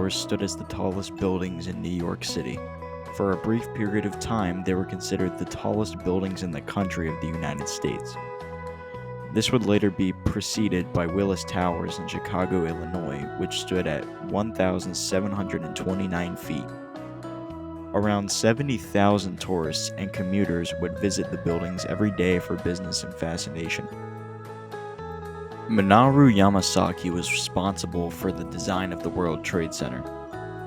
Towers stood as the tallest buildings in New York City. For a brief period of time, they were considered the tallest buildings in the country of the United States. This would later be preceded by Willis Towers in Chicago, Illinois, which stood at 1,729 feet. Around 70,000 tourists and commuters would visit the buildings every day for business and fascination. Minoru Yamasaki was responsible for the design of the World Trade Center.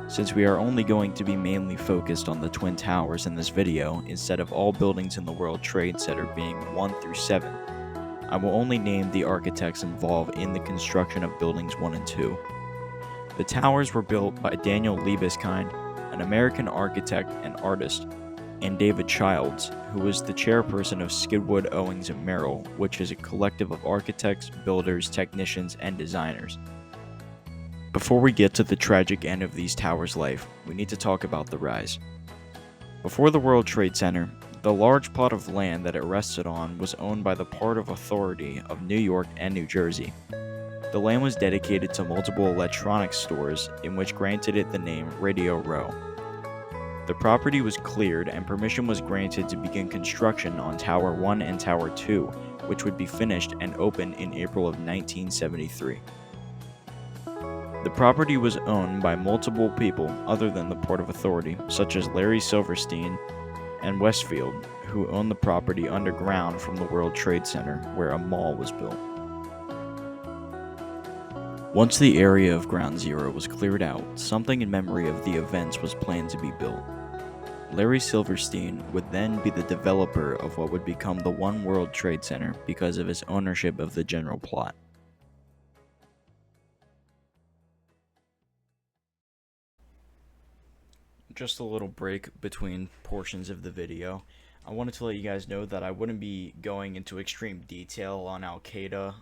Since we are only going to be mainly focused on the Twin Towers in this video, instead of all buildings in the World Trade Center being 1 through 7, I will only name the architects involved in the construction of buildings 1 and 2. The towers were built by Daniel Libeskind, an American architect and artist, and David Childs, who was the chairperson of Skidwood, Owings & Merrill, which is a collective of architects, builders, technicians, and designers. Before we get to the tragic end of these towers' life, we need to talk about the rise. Before the World Trade Center, the large plot of land that it rested on was owned by the Port Authority of New York and New Jersey. The land was dedicated to multiple electronics stores, in which granted it the name Radio Row. The property was cleared and permission was granted to begin construction on Tower 1 and Tower 2, which would be finished and open in April of 1973. The property was owned by multiple people other than the Port Authority, such as Larry Silverstein and Westfield, who owned the property underground from the World Trade Center, where a mall was built. Once the area of Ground Zero was cleared out, something in memory of the events was planned to be built. Larry Silverstein would then be the developer of what would become the One World Trade Center because of his ownership of the general plot. Just a little break between portions of the video. I wanted to let you guys know that I wouldn't be going into extreme detail on Al-Qaeda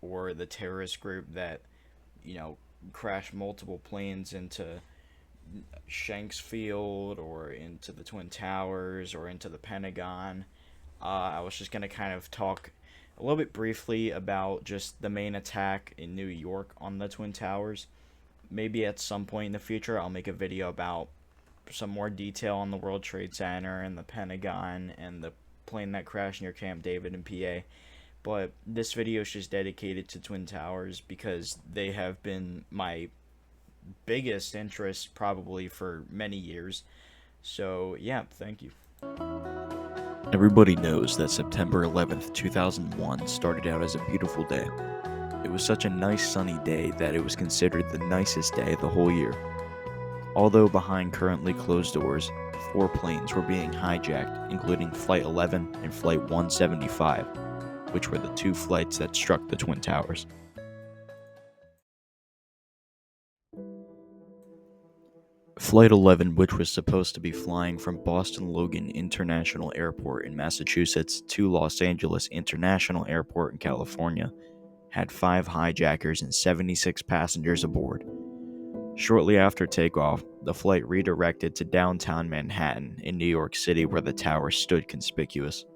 or the terrorist group that crashed multiple planes into Shanksfield or into the Twin Towers or into the Pentagon. I was just going to kind of talk a little bit briefly about just the main attack in New York on the Twin Towers. Maybe at some point in the future I'll make a video about some more detail on the World Trade Center and the Pentagon and the plane that crashed near Camp David in PA. But this video is just dedicated to Twin Towers because they have been my biggest interest probably for many years. So yeah, thank you. Everybody knows that September 11th, 2001 started out as a beautiful day. It was such a nice sunny day that it was considered the nicest day the whole year. Although behind currently closed doors, 4 planes were being hijacked, including Flight 11 and Flight 175, which were the 2 flights that struck the Twin Towers. Flight 11, which was supposed to be flying from Boston Logan International Airport in Massachusetts to Los Angeles International Airport in California, had 5 hijackers and 76 passengers aboard. Shortly after takeoff, the flight redirected to downtown Manhattan in New York City, where the tower stood conspicuous.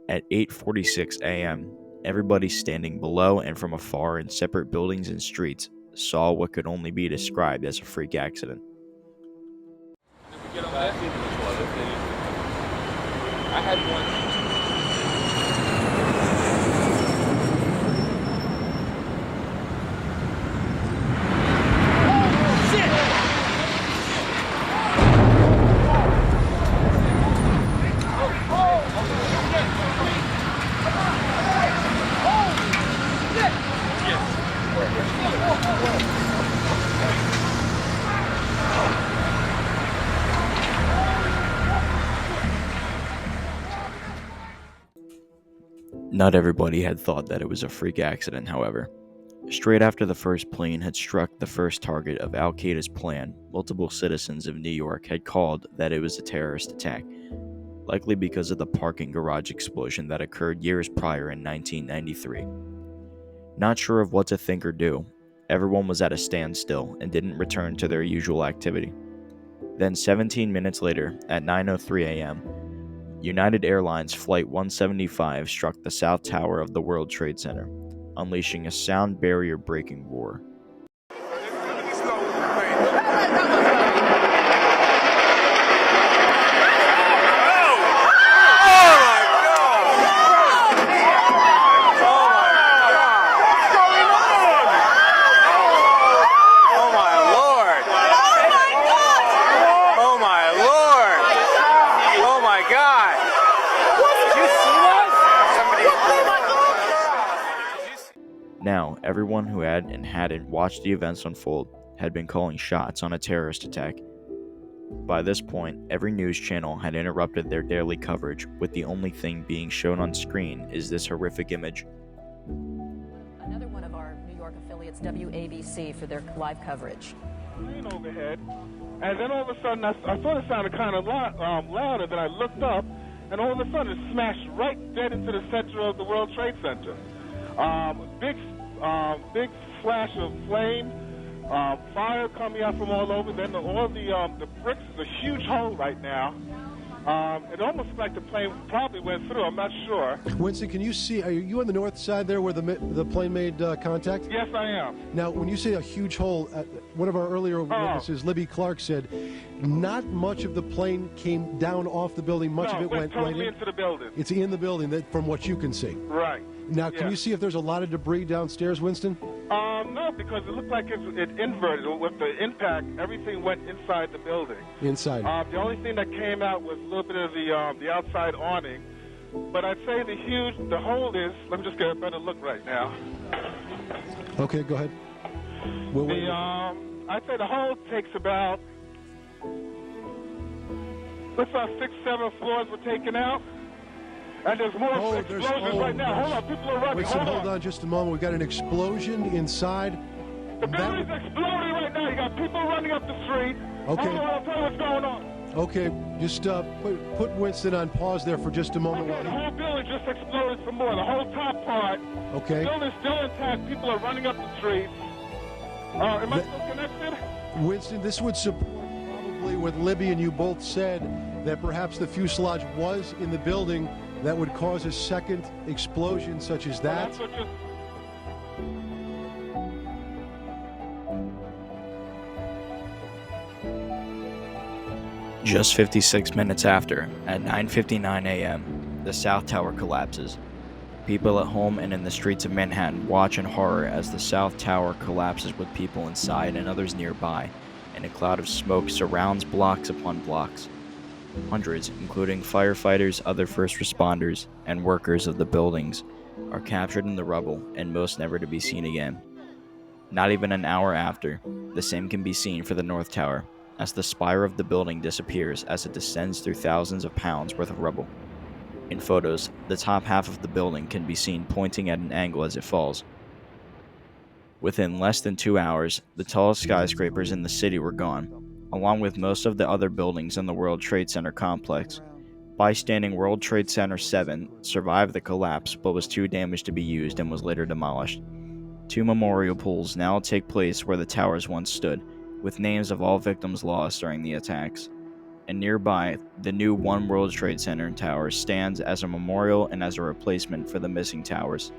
At 8:46 a.m., everybody standing below and from afar in separate buildings and streets saw what could only be described as a freak accident. I had one. Not everybody had thought that it was a freak accident, however. Straight after the first plane had struck the first target of Al-Qaeda's plan, multiple citizens of New York had called that it was a terrorist attack, likely because of the parking garage explosion that occurred years prior in 1993. Not sure of what to think or do, everyone was at a standstill and didn't return to their usual activity. Then 17 minutes later, at 9:03 a.m., United Airlines Flight 175 struck the South Tower of the World Trade Center, unleashing a sound barrier-breaking roar. everyone who had and hadn't watched the events unfold had been calling shots on a terrorist attack. By this point, every news channel had interrupted their daily coverage, with the only thing being shown on screen is this horrific image. Another one of our New York affiliates, WABC, for their live coverage. Plane overhead, and then all of a sudden I thought it sounded kind of louder. Then I looked up, and all of a sudden it smashed right dead into the center of the World Trade Center. Big flash of flame, fire coming out from all over. Then all the bricks is a huge hole right now. It almost like the plane probably went through. I'm not sure. Winston, can you see? Are you on the north side there where the plane made contact? Yes, I am. Now, when you say a huge hole, one of our earlier witnesses, Libby Clark, said not much of the plane came down off the building. Much of it went totally right into the building. It's in the building, from what you can see. Right. Now, can you see if there's a lot of debris downstairs, Winston? No, because it looked like it inverted. With the impact, everything went inside the building. Inside. The only thing that came out was a little bit of the outside awning. But I'd say the hole is, let me just get a better look right now. Okay, go ahead. I'd say the hole takes about, looks about 6, 7 floors were taken out. And there's more explosions right now. Hold on, people are running. Winston, hold on just a moment. We've got an explosion inside. The building's exploding right now. You got people running up the street. Okay. Hold on, I'll tell you what's going on. Okay, just put Winston on pause there for just a moment. Okay, the whole building just exploded some more. The whole top part. Okay. The building's still intact. People are running up the street. Am I still connected? Winston, this would support probably what Libby and you both said, that perhaps the fuselage was in the building that would cause a second explosion such as that. Well, that's what Just 56 minutes after, at 9:59 a.m., the South Tower collapses. People at home and in the streets of Manhattan watch in horror as the South Tower collapses with people inside and others nearby, and a cloud of smoke surrounds blocks upon blocks. Hundreds, including firefighters, other first responders, and workers of the buildings, are captured in the rubble and most never to be seen again. Not even an hour after, the same can be seen for the North Tower, as the spire of the building disappears as it descends through thousands of pounds worth of rubble. In photos, the top half of the building can be seen pointing at an angle as it falls. Within less than 2 hours, the tallest skyscrapers in the city were gone, along with most of the other buildings in the World Trade Center complex. Bystanding World Trade Center 7 survived the collapse but was too damaged to be used and was later demolished. 2 memorial pools now take place where the towers once stood, with names of all victims lost during the attacks. And nearby, the new One World Trade Center tower stands as a memorial and as a replacement for the missing towers.